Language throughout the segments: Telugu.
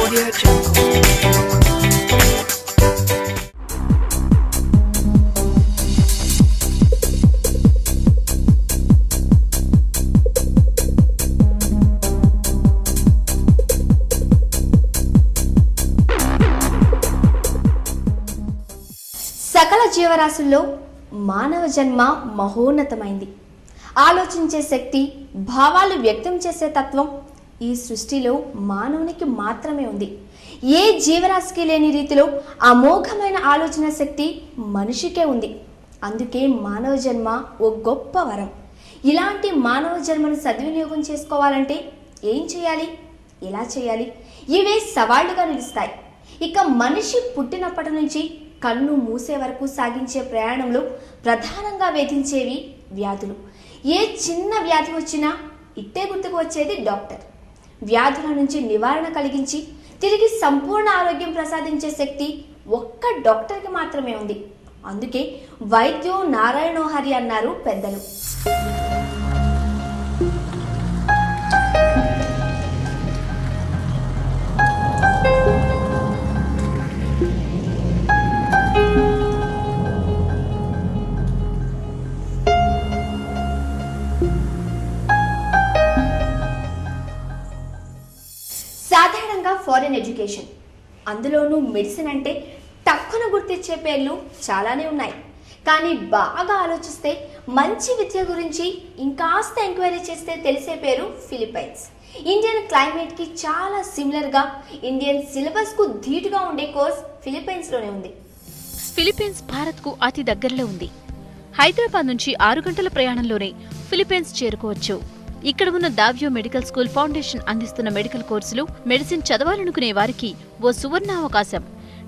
Audio Jungle. సకల జీవరాశుల్లో మానవ జన్మ మహోన్నతమైంది. ఆలోచించే శక్తి, భావాలు వ్యక్తం చేసే తత్వం ఈ సృష్టిలో మానవునికి మాత్రమే ఉంది. ఏ జీవరాశికి లేని రీతిలో అమోఘమైన ఆలోచన శక్తి మనిషికే ఉంది. అందుకే మానవ జన్మ ఓ గొప్ప వరం. ఇలాంటి మానవ జన్మను సద్వినియోగం చేసుకోవాలంటే ఏం చేయాలి, ఎలా చేయాలి, ఇవే సవాళ్లుగా నిలుస్తాయి. ఇక మనిషి పుట్టినప్పటి నుంచి కన్ను మూసే వరకు సాగించే ప్రయాణంలో ప్రధానంగా వేధించేవి వ్యాధులు. ఏ చిన్న వ్యాధి వచ్చినా ఇట్టే గుర్తుకు వచ్చేది డాక్టర్. వ్యాధుల నుంచి నివారణ కలిగించి తిరిగి సంపూర్ణ ఆరోగ్యం ప్రసాదించే శక్తి ఒక్క డాక్టర్కి మాత్రమే ఉంది. అందుకే వైద్యో నారాయణో హరి అన్నారు పెద్దలు. సాధారణంగా ఫారెన్ ఎడ్యుకేషన్, అందులోనూ మెడిసిన్ అంటే టక్కున గుర్తించే పేర్లు చాలానే ఉన్నాయి. కానీ బాగా ఆలోచిస్తే మంచి విద్య గురించి ఇంకాస్త ఎంక్వైరీ చేస్తే తెలిసే పేరు ఫిలిప్పైన్స్. ఇండియన్ క్లైమేట్కి చాలా సిమిలర్గా ఇండియన్ సిలబస్కు ధీటుగా ఉండే కోర్స్ ఫిలిప్పైన్స్లోనే ఉంది. ఫిలిప్పైన్స్ భారత్కు అతి దగ్గరలో ఉంది. హైదరాబాద్ నుంచి 6 గంటల ప్రయాణంలోనే ఫిలిప్పైన్స్ చేరుకోవచ్చు. ఇక్కడ ఉన్న దావ్యో మెడికల్ స్కూల్ ఫౌండేషన్ అందిస్తున్న మెడికల్ కోర్సులు మెడిసిన్ చదవాలనుకునే వారికి ఓ సువర్ణావకాశం.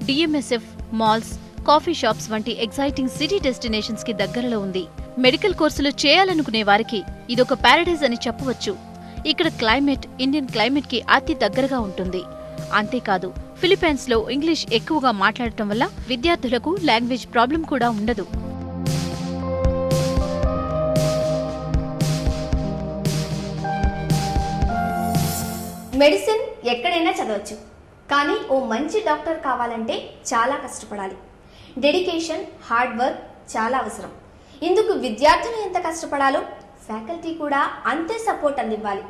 డిఎంఎస్ఎఫ్, మాల్స్, కాఫీ షాప్స్ వంటి ఎగ్జైటింగ్ సిటీ డెస్టినేషన్స్ కి దగ్గరలో ఉంది. మెడికల్ కోర్సులు చేయాలనుకునే వారికి ఇదొక ప్యారడైజ్ అని చెప్పవచ్చు. ఇక్కడ క్లైమేట్ ఇండియన్ క్లైమేట్ కి అతి దగ్గరగా ఉంటుంది. అంతేకాదు, ఫిలిప్పైన్స్ లో ఇంగ్లీష్ ఎక్కువగా మాట్లాడటం వల్ల విద్యార్థులకు లాంగ్వేజ్ ప్రాబ్లం కూడా ఉండదు. మెడిసిన్ ఎక్కడైనా చదవచ్చు, కానీ ఓ మంచి డాక్టర్ కావాలంటే చాలా కష్టపడాలి. డెడికేషన్, హార్డ్ వర్క్ చాలా అవసరం. ఇందుకు విద్యార్థులు ఎంత కష్టపడాలో ఫ్యాకల్టీ కూడా అంతే సపోర్ట్ అందివ్వాలి.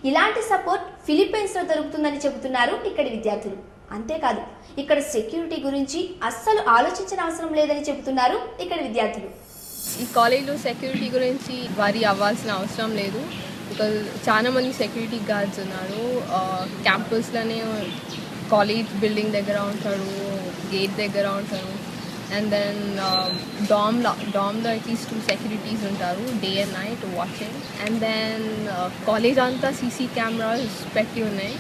ఇలాంటి సపోర్ట్ ఫిలిప్పైన్స్లో దొరుకుతుందని చెబుతున్నారు ఇక్కడి విద్యార్థులు. అంతేకాదు, ఇక్కడ సెక్యూరిటీ గురించి అస్సలు ఆలోచించిన అవసరం లేదని చెబుతున్నారు ఇక్కడి విద్యార్థులు. ఈ కాలేజ్లో సెక్యూరిటీ గురించి వరీ అవ్వాల్సిన అవసరం లేదు. బికాజ్ చాలా మంది సెక్యూరిటీ గార్డ్స్ ఉన్నారు. క్యాంపస్లోనే కాలేజ్ బిల్డింగ్ దగ్గర ఉంటారు, గేట్ దగ్గర ఉంటారు. అండ్ దెన్ డామ్లో అట్లీస్ట్ 2 సెక్యూరిటీస్ ఉంటారు, day and night watching. And then college అంతా సీసీ కెమెరాస్ పెట్టి ఉన్నాయి.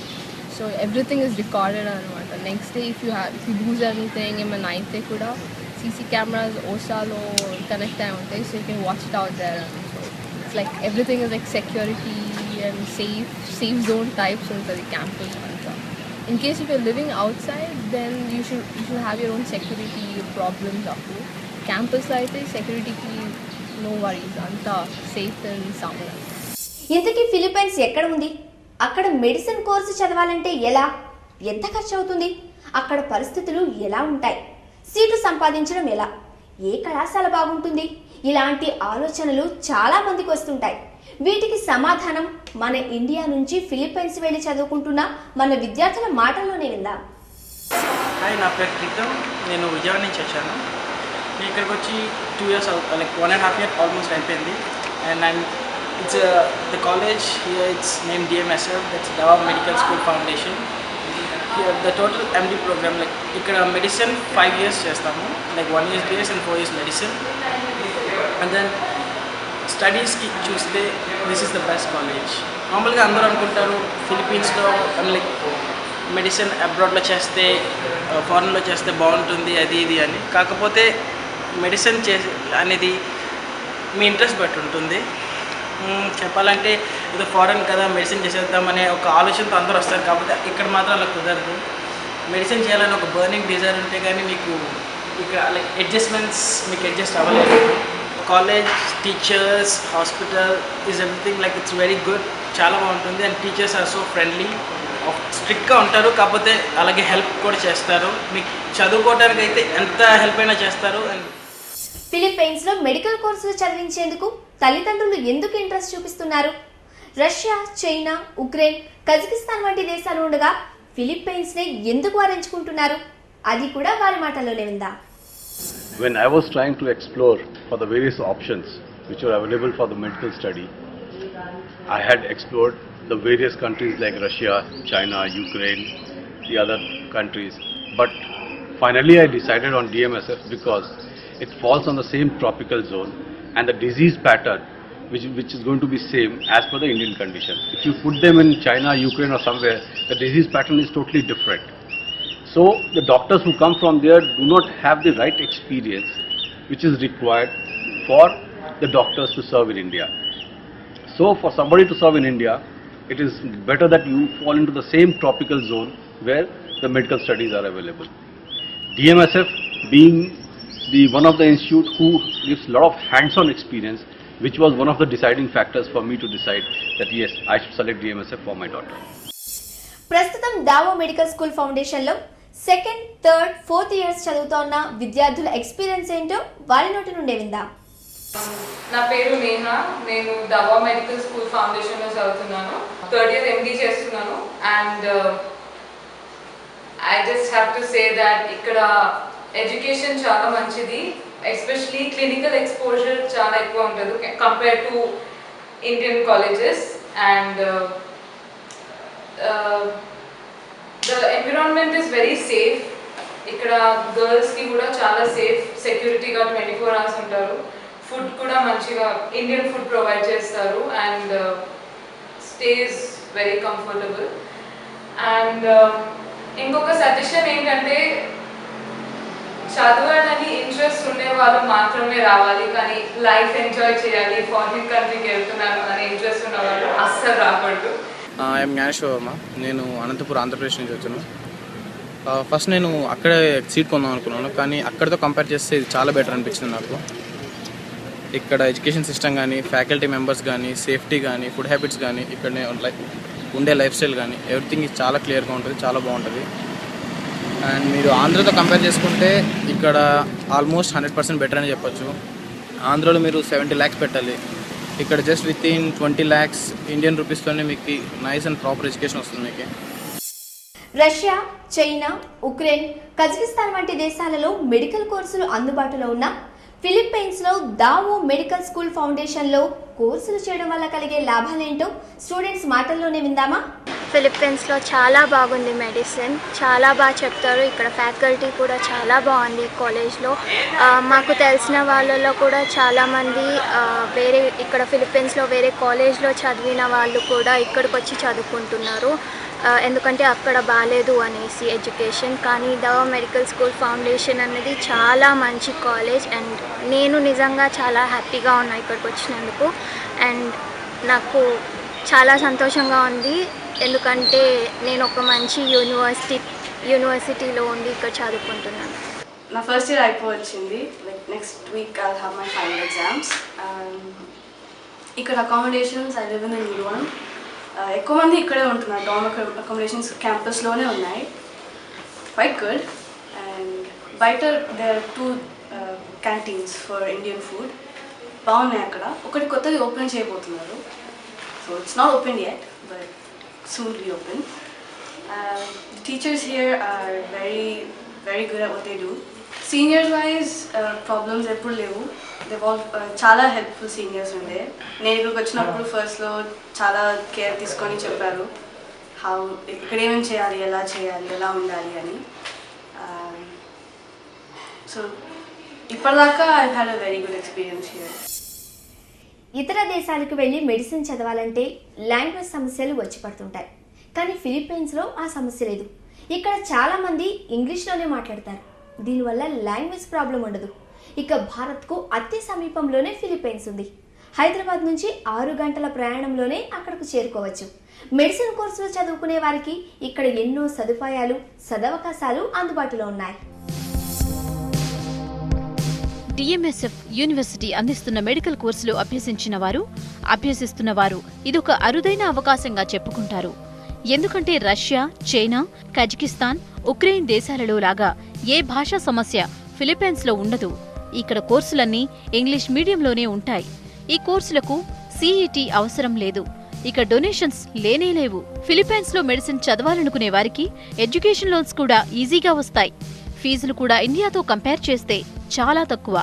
సో ఎవ్రీథింగ్ ఇస్ రికార్డెడ్ అనమాట. Next day if you lose anything ఏమైనా అయితే కూడా సీసీ కెమెరాస్ ఓసాలో కనెక్ట్ అయి ఉంటాయి. So you can watch it out there. It's like everything is like security and safe zone types ఉంటుంది campus అంతా. In case if you're living outside, then you should have your own security problems అప్పుడు. క్యాంపస్లో అయితే సెక్యూరిటీకి నో వరీస్, అంతా సేఫ్ అండ్ సౌండ్. ఇంతకీ ఫిలిప్పైన్స్ ఎక్కడ ఉంది? అక్కడ మెడిసిన్ కోర్సు చదవాలంటే ఎలా, ఎంత ఖర్చు అవుతుంది, అక్కడ పరిస్థితులు ఎలా ఉంటాయి, సీటు సంపాదించడం ఎలా, ఏ కళాశాల బాగుంటుంది, ఇలాంటి ఆలోచనలు చాలా మందికి వస్తుంటాయి. వీటికి సమాధానం మన ఇండియా నుంచి ఫిలిప్పైన్స్ వెళ్ళి చదువుకుంటున్న మన విద్యార్థుల మాటల్లోనే విందాం. హాయ్, నా పేరు ప్రీతం. నేను విజయవాడ నుంచి వచ్చాను. నేను ఇక్కడికి వచ్చి 2 years లైక్ 1.5 years ఆల్మోస్ట్ అయిపోయింది. And it's the college here, it's name DMSF, that's Davao medical school foundation. Here the total MD program, like ఇక్కడ మెడిసిన్ 5 years చేస్తాము, like 1 year BS and 4 years medicine. And then స్టడీస్కి చూస్తే this is the best college. నార్మల్గా అందరూ అనుకుంటారు ఫిలిప్పీన్స్లో లైక్ మెడిసిన్ అబ్రాడ్లో చేస్తే, ఫారెన్లో చేస్తే బాగుంటుంది అది ఇది అని. కాకపోతే మెడిసిన్ అనేది మీ ఇంట్రెస్ట్ బట్టి ఉంటుంది. చెప్పాలంటే ఇది ఫారెన్ కదా, మెడిసిన్ చేసేద్దామనే ఒక ఆలోచనతో అందరూ వస్తారు. కాకపోతే ఇక్కడ మాత్రం అలా కుదరదు. మెడిసిన్ చేయాలని ఒక బర్నింగ్ డిజైర్ ఉంటే కానీ మీకు ఇక్కడ లైక్ అడ్జస్ట్మెంట్స్ మీకు అడ్జస్ట్ అవ్వలేదు. College, teachers, hospital is everything, like it's very good. చాలా బాగుంటుంది. And teachers are so friendly, స్ట్రిక్ట్గా ఉంటారు, కాకపోతే అలాగే హెల్ప్ కూడా చేస్తారు. మీకు చదువుకోవడానికి అయితే ఎంత హెల్ప్ అయినా చేస్తారు. అండ్ ఫిలిప్పైన్స్లో మెడికల్ కోర్సులు చదివించేందుకు తల్లిదండ్రులు ఎందుకు ఇంట్రెస్ట్ చూపిస్తున్నారు? రష్యా, చైనా, ఉక్రెయిన్, కజకిస్తాన్ వంటి దేశాలు ఉండగా ఫిలిప్పైన్స్నే ఎందుకు వారు ఎంచుకుంటున్నారు? అది కూడా వారి మాటల్లోనే ఉందా. When I was trying to explore for the various options which were available for the medical study, I had explored the various countries like Russia, China, Ukraine, the other countries. But finally I decided on DMSF because it falls on the same tropical zone and the disease pattern which is going to be same as per the Indian condition. If you put them in China, Ukraine or somewhere, the disease pattern is totally different. So the doctors who come from there do not have the right experience which is required for the doctors to serve in India. So for somebody to serve in India, it is better that you fall into the same tropical zone where the medical studies are available. DMSF being the one of the institute who gives a lot of hands-on experience, which was one of the deciding factors for me to decide that yes, I should select DMSF for my daughter. ప్రస్తుతం దావో మెడికల్ స్కూల్ ఫౌండేషన్లో 2nd, 3rd, 4th ఇయర్స్ చదువుతున్న విద్యార్థుల ఎక్స్పీరియన్స్ ఏంటో వారి నోటి నుండే విందాం. నా పేరు నేహా, నేను దావా మెడికల్ స్కూల్ ఫౌండేషన్లో చదువుతున్నాను. 3rd ఇయర్ MD చేస్తున్నాను. And I just have to say that ఇక్కడ ఎడ్యుకేషన్ చాలా మంచిది, ఎస్పెషలీ క్లినికల్ ఎక్స్పోజర్ చాలా ఎక్కువ ఉంటుంది compare to Indian colleges. And the environment is very safe. ఇక్కడ గర్ల్స్కి కూడా చాలా సేఫ్, సెక్యూరిటీగా 24 hours ఉంటారు. ఫుడ్ కూడా మంచిగా ఇండియన్ ఫుడ్ ప్రొవైడ్ చేస్తారు and stays very comfortable. And ఇంకొక సజెషన్ ఏంటంటే చదవాలని ఇంట్రెస్ట్ ఉండే వాళ్ళు మాత్రమే రావాలి, కానీ లైఫ్ ఎంజాయ్ చేయాలి, ఫారిన్ కంట్రీకి వెళ్తున్నాను అనే ఇంట్రెస్ట్ ఉన్న వాళ్ళు అస్సలు రాకూడదు. ఐఎమ్ జ్ఞానేశ్వర్ వర్మ. నేను అనంతపూర్ ఆంధ్రప్రదేశ్ నుంచి వచ్చాను. ఫస్ట్ నేను అక్కడే సీట్ కొందాం అనుకున్నాను, కానీ అక్కడితో కంపేర్ చేస్తే ఇది చాలా బెటర్ అనిపించింది నాకు. ఇక్కడ ఎడ్యుకేషన్ సిస్టమ్ కానీ, ఫ్యాకల్టీ మెంబర్స్ కానీ, సేఫ్టీ కానీ, ఫుడ్ హ్యాబిట్స్ కానీ, ఇక్కడ ఉండే లైఫ్ స్టైల్ కానీ ఎవ్రీథింగ్ చాలా క్లియర్గా ఉంటుంది, చాలా బాగుంటుంది. అండ్ మీరు ఆంధ్రతో కంపేర్ చేసుకుంటే ఇక్కడ ఆల్మోస్ట్ 100% బెటర్ అని చెప్పొచ్చు. ఆంధ్రలో మీరు 70 lakhs పెట్టాలి, ఇక్కడ just with in 20 lakhs Indian రూపీస్తోనే మీకు నైస్ అండ్ ప్రాపర్ ఎడ్యుకేషన్ వస్తుంది మీకు. రష్యా, చైనా, ఉక్రెయిన్, కజకిస్తాన్ వంటి దేశాలలో మెడికల్ కోర్సులు అందుబాటులో ఉన్న ఫిలిప్పైన్స్లో దావో మెడికల్ స్కూల్ ఫౌండేషన్లో కోర్సులు చేయడం వల్ల కలిగే లాభాలేంటో స్టూడెంట్స్ మాటల్లోనే విందామా. ఫిలిప్పైన్స్లో చాలా బాగుంది మెడిసిన్, చాలా బాగా చెప్తారు. ఇక్కడ ఫ్యాకల్టీ కూడా చాలా బాగుంది కాలేజ్లో. మాకు తెలిసిన వాళ్ళలో కూడా చాలామంది ఇక్కడ ఫిలిప్పైన్స్లో వేరే కాలేజ్లో చదివిన వాళ్ళు కూడా ఇక్కడికి వచ్చి చదువుకుంటున్నారు, ఎందుకంటే అక్కడ బాగాలేదు అనేసి ఎడ్యుకేషన్. కానీ దావో మెడికల్ స్కూల్ ఫౌండేషన్ అనేది చాలా మంచి కాలేజ్ అండ్ నేను నిజంగా చాలా హ్యాపీగా ఉన్నా ఇక్కడికి వచ్చినందుకు. అండ్ నాకు చాలా సంతోషంగా ఉంది, ఎందుకంటే నేను ఒక మంచి యూనివర్సిటీలో ఉండి ఇక్కడ చదువుకుంటున్నాను. నా ఫస్ట్ ఇయర్ అయిపోవచ్చింది, like next week I have my final exams. ఇక్కడ accommodations I live in New York. ఎక్కువ మంది ఇక్కడే ఉంటున్నారు, డామ్ అకామిడేషన్స్ క్యాంపస్లోనే ఉన్నాయి, క్వైట్ గుడ్. అండ్ బయట there are 2 canteens for Indian food, బాగున్నాయి అక్కడ. ఒకటి కొత్తది ఓపెన్ చేయబోతున్నారు, so it's not open yet but soon reopen. The teachers here are very good at what they do. Seniors wise problems eppudu levu. They've all చాలా హెల్ప్ఫుల్ సీనియర్స్ ఉండే. నేను ఇక్కడికి వచ్చినప్పుడు ఫస్ట్లో చాలా కేర్ తీసుకొని చెప్పారు ఇక్కడ ఏమేమి చేయాలి, ఎలా చేయాలి, ఎలా ఉండాలి అని. సో ఇప్పటిదాకా I had a very good experience here. ఇతర దేశాలకు వెళ్ళి మెడిసిన్ చదవాలంటే లాంగ్వేజ్ సమస్యలు వచ్చి పడుతుంటాయి, కానీ ఫిలిప్పైన్స్లో ఆ సమస్య లేదు. ఇక్కడ చాలామంది ఇంగ్లీష్లోనే మాట్లాడతారు, దీనివల్ల లాంగ్వేజ్ ప్రాబ్లం ఉండదు. ఇక భారత్కు అతి సమీపంలోనే ఫిలిప్పైన్స్ ఉంది. హైదరాబాద్ నుంచి 6 గంటల ప్రయాణంలోనే అక్కడకు చేరుకోవచ్చు. మెడిసిన్ కోర్సులు చదువుకునే వారికి ఇక్కడ ఎన్నో సదుపాయాలు, సదవకాశాలు అందుబాటులో ఉన్నాయి. DMSF యూనివర్సిటీ అందిస్తున్న మెడికల్ కోర్సులు అభ్యసించిన వారు అభ్యసిస్తున్న వారు ఇదొక అరుదైన అవకాశంగా చెప్పుకుంటారు. ఎందుకంటే రష్యా, చైనా, కజకిస్తాన్, ఉక్రెయిన్ దేశాలలో లాగా ఏ భాషా సమస్య ఫిలిప్పీన్స్లో ఉండదు. ఇక్కడ కోర్సులన్నీ ఇంగ్లీష్ మీడియంలోనే ఉంటాయి. ఈ కోర్సులకు CET అవసరం లేదు. ఇక డొనేషన్స్ లేనేలేవు. ఫిలిప్పీన్స్లో మెడిసిన్ చదవాలనుకునే వారికి ఎడ్యుకేషన్ లోన్స్ కూడా ఈజీగా వస్తాయి. ఫీజులు కూడా ఇండియాతో కంపేర్ చేస్తే చాలా తక్కువ.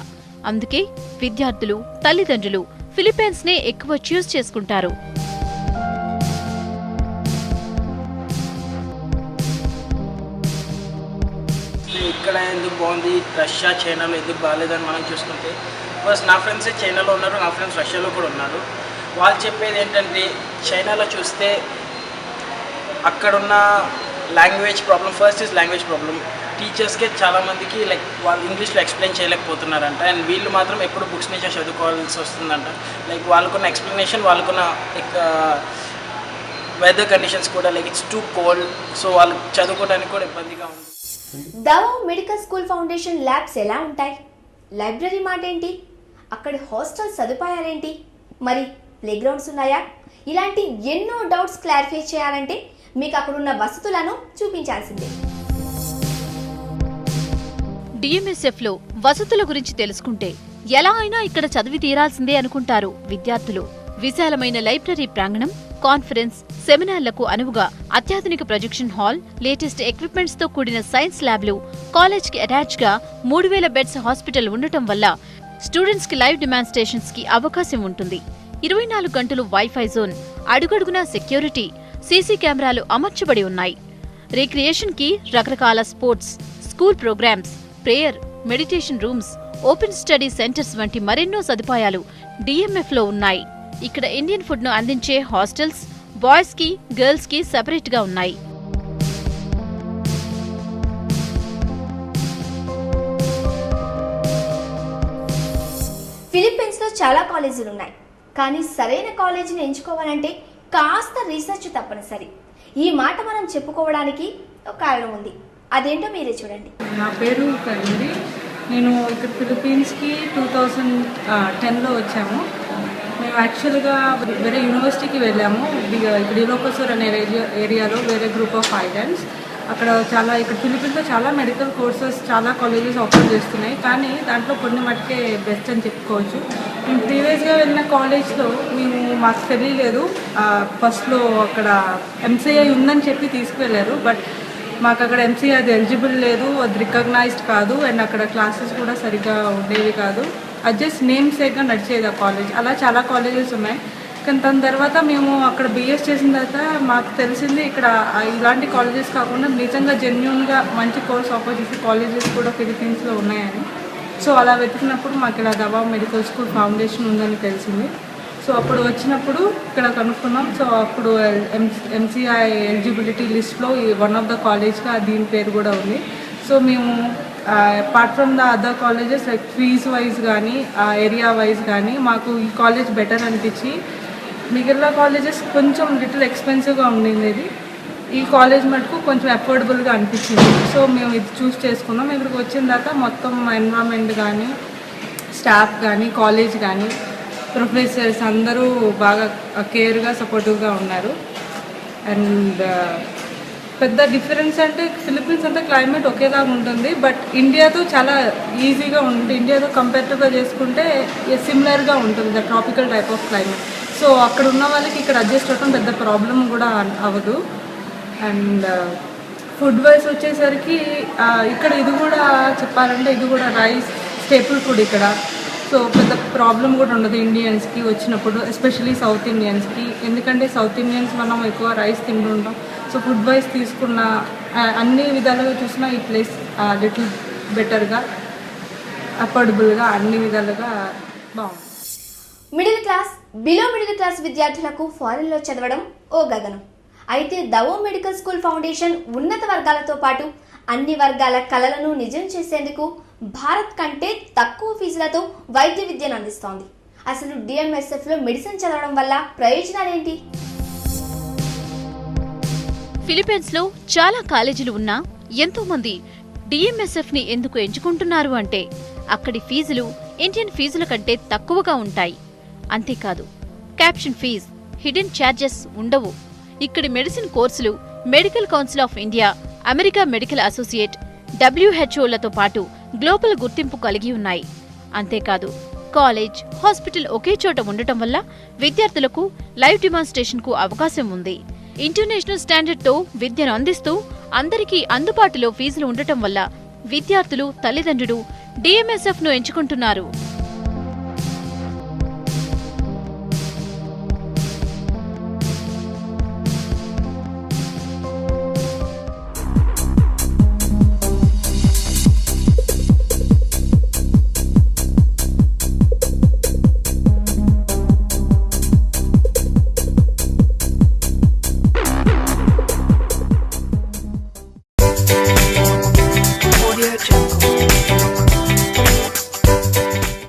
అందుకే విద్యార్థులు, తల్లిదండ్రులు ఫిలిప్పీన్స్నే ఎక్కువ చూస్ చేసుకుంటారు. ఇక్కడ ఎందుకు బాగుంది, రష్యా, చైనాలో ఎందుకు బాగాలేదని మనం చూసుకుంటే, ఫస్ట్ నా ఫ్రెండ్సే చైనాలో ఉన్నారు, నా ఫ్రెండ్స్ రష్యాలో కూడా ఉన్నారు. వాళ్ళు చెప్పేది ఏంటంటే చైనాలో చూస్తే అక్కడున్న language problem, first is language problem. టీచర్స్కే చాలామందికి లైక్ వాళ్ళు ఇంగ్లీష్లో ఎక్స్ప్లెయిన్ చేయలేకపోతున్నారంట. అండ్ వీళ్ళు మాత్రం ఎప్పుడు బుక్స్ నుంచి చదువుకోవాల్సి వస్తుందంట. లైక్ వాళ్ళకున్న ఎక్స్ప్లెనేషన్, వాళ్ళకున్న వెదర్ కండిషన్స్ కూడా like it's two cold, so వాళ్ళు చదువుకోవడానికి కూడా ఇబ్బందిగా ఉంది. దవో మెడికల్ స్కూల్ ఫౌండేషన్ ల్యాబ్స్ ఎలా ఉంటాయి? లైబ్రరీ మాట ఏంటి? అక్కడి హాస్టల్ సదుపాయాలేంటి? మరి ప్లేగ్రౌండ్స్ ఉన్నాయా? ఇలాంటి ఎన్నో డౌట్స్ క్లారిఫై చేయాలంటే మీకు అక్కడున్న వసతులను చూపించాల్సిందే. DMSFలో వసతుల గురించి తెలుసుకుంటే ఎలా అయినా ఇక్కడ చదివి తీరాల్సిందే అనుకుంటారు విద్యార్థులు. విశాలమైన లైబ్రరీ ప్రాంగణం, కాన్ఫరెన్స్, సెమినార్లకు అనువుగా అత్యాధునిక ప్రొజెక్షన్ హాల్, లేటెస్ట్ ఎక్విప్మెంట్స్ తో కూడిన సైన్స్ ల్యాబ్లు, కాలేజ్ కి అటాచ్ గా 3000 బెడ్స్ హాస్పిటల్ ఉండటం వల్ల స్టూడెంట్స్ కి లైవ్ డెమాన్స్ట్రేషన్స్ కి అవకాశం ఉంటుంది. 24 గంటలు వైఫై జోన్, అడుగడుగునా సెక్యూరిటీ, సీసీ కెమెరాలు అమర్చబడి ఉన్నాయి. రిక్రియేషన్ కి రకరకాల sports, school programmes, prayer, meditation rooms, open study centres వంటి మరెన్నో సదుపాయాలు DMFలో ఉన్నాయి. ఇక్కడ ఇండియన్ ఫుడ్ ను అందించే హాస్టల్స్ బాయ్స్ కి, గర్ల్స్ కి సెపరేట్ గా ఉన్నాయి. ఫిలిప్పీన్స్ లో చాలా కాలేజీలు ఉన్నాయి, కానీ సరైన కాలేజీని ఎంచుకోవాలంటే కాస్త రీసెర్చ్ తప్పనిసరి. ఈ మాట మనం చెప్పుకోవడానికి ఒక కారణం ఉంది, అదేంటో మీరే చూడండి. నా పేరు కళ్యాణి. నేను ఇక్కడ ఫిలిప్పీన్స్కి 2010లో వచ్చాము. మేము యాక్చువల్గా వేరే యూనివర్సిటీకి వెళ్ళాము. ఇక్కడ ఇలోకోసూర్ అనే ఏరియాలో వేరే గ్రూప్ ఆఫ్ ఐలాండ్స్. అక్కడ ఇక్కడ ఫిలిప్పీన్స్లో చాలా మెడికల్ కోర్సెస్, చాలా కాలేజెస్ ఆఫర్ చేస్తున్నాయి. కానీ దాంట్లో కొన్ని మటుకే బెస్ట్ అని చెప్పుకోవచ్చు. మేము ప్రీవియస్గా వెళ్ళిన కాలేజ్లో మాకు తెలియలేదు. ఫస్ట్లో అక్కడ MCI ఉందని చెప్పి తీసుకువెళ్ళారు. బట్ మాకు అక్కడ MCI అది ఎలిజిబుల్ లేదు, అది రికగ్నైజ్డ్ కాదు. అండ్ అక్కడ క్లాసెస్ కూడా సరిగ్గా ఉండేవి కాదు. అది జస్ట్ నేమ్ సేక్గా నడిచేది ఆ కాలేజ్. అలా చాలా కాలేజెస్ ఉన్నాయి. కానీ దాని తర్వాత మేము అక్కడ BS చేసిన తర్వాత మాకు తెలిసింది ఇక్కడ ఇలాంటి కాలేజెస్ కాకుండా నిజంగా జెన్యూన్గా మంచి కోర్స్ ఆఫర్ చేసే కాలేజెస్ కూడా ఫిలిప్పీన్స్లో ఉన్నాయని. సో అలా వెతికినప్పుడు మాకు ఇలా దవో మెడికల్ స్కూల్ ఫౌండేషన్ ఉందని తెలిసింది. సో అప్పుడు వచ్చినప్పుడు ఇక్కడ కనుక్కున్నాం. సో అప్పుడు MCI ఎలిజిబిలిటీ లిస్ట్లో వన్ ఆఫ్ ద కాలేజ్గా దీని పేరు కూడా ఉంది. సో మేము apart from the other colleges like fees wise కానీ ఏరియా వైజ్ కానీ మాకు ఈ కాలేజ్ బెటర్ అనిపించి, మిగిలిన కాలేజెస్ కొంచెం లిటిల్ ఎక్స్పెన్సివ్గా ఉండింది. ఈ కాలేజ్ మటుకు కొంచెం అఫోర్డబుల్గా అనిపించింది. సో మేము ఇది చూస్ చేసుకున్నాం. ఇక్కడికి వచ్చిన తర్వాత మొత్తం ఎన్విరాన్మెంట్ కానీ, స్టాఫ్ కానీ, కాలేజ్ కానీ, ప్రొఫెసర్స్ అందరూ బాగా కేర్గా, సపోర్టివ్గా ఉన్నారు. అండ్ పెద్ద డిఫరెన్స్ అంటే ఫిలిప్పీన్స్ అంతా క్లైమేట్ ఒకేలాగా ఉంటుంది. బట్ ఇండియాతో చాలా ఈజీగా ఉంటుంది. ఇండియాతో కంపేరిటివ్గా చేసుకుంటే సిమిలర్గా ఉంటుంది the tropical type of climate. So అక్కడ ఉన్న వాళ్ళకి ఇక్కడ అడ్జస్ట్ అవ్వడం పెద్ద ప్రాబ్లం కూడా అవ్వదు. అండ్ ఫుడ్ వైజ్ వచ్చేసరికి ఇక్కడ ఇది కూడా చెప్పాలంటే ఇది కూడా రైస్ స్టేపుల్ ఫుడ్ ఇక్కడ. సో పెద్ద ప్రాబ్లం కూడా ఉండదు ఇండియన్స్కి వచ్చినప్పుడు, ఎస్పెషలీ సౌత్ ఇండియన్స్కి. ఎందుకంటే సౌత్ ఇండియన్స్ మనం ఎక్కువ రైస్ తింటుంటాం. సో ఫుడ్ వైజ్ తీసుకున్న అన్ని విధాలుగా చూసినా ఈ ప్లేస్ లిటిల్ బెటర్గా, అఫోర్డబుల్గా, అన్ని విధాలుగా బాగుంది. Middle class, below middle class విద్యార్థులకు ఫారిన్లో చదవడం ఓ గగనం. అయితే దవో మెడికల్ స్కూల్ ఫౌండేషన్ ఉన్నత వర్గాలతో పాటు అన్ని వర్గాల కలలను నిజం చేసేందుకు భారత్ కంటే తక్కువ ఫీజులతో వైద్య విద్యను అందిస్తోంది. అసలు DMSFలో మెడిసిన్ చదవడం వల్ల ప్రయోజనాలేంటి? ఫిలిప్పీన్స్లో చాలా కాలేజీలు ఉన్నా ఎంతో మంది DMSFని ఎందుకు ఎంచుకుంటున్నారు అంటే అక్కడి ఫీజులు ఇండియన్ ఫీజుల కంటే తక్కువగా ఉంటాయి. అంతేకాదు క్యాప్షన్ ఫీజ్, హిడెన్ ఛార్జెస్ ఉండవు. ఇక్కడి మెడిసిన్ కోర్సులు medical council of India, America medical associate, WHOలతో పాటు గ్లోబల్ గుర్తింపు కలిగి ఉన్నాయి. అంతేకాదు కాలేజ్, హాస్పిటల్ ఒకే చోట ఉండటం వల్ల విద్యార్థులకు లైవ్ డెమాన్స్ట్రేషన్కు అవకాశం ఉంది. ఇంటర్నేషనల్ స్టాండర్డ్తో విద్యను అందిస్తూ అందరికీ అందుబాటులో ఫీజులు ఉండటం వల్ల విద్యార్థులు, తల్లిదండ్రులు DMSFను ఎంచుకుంటున్నారు.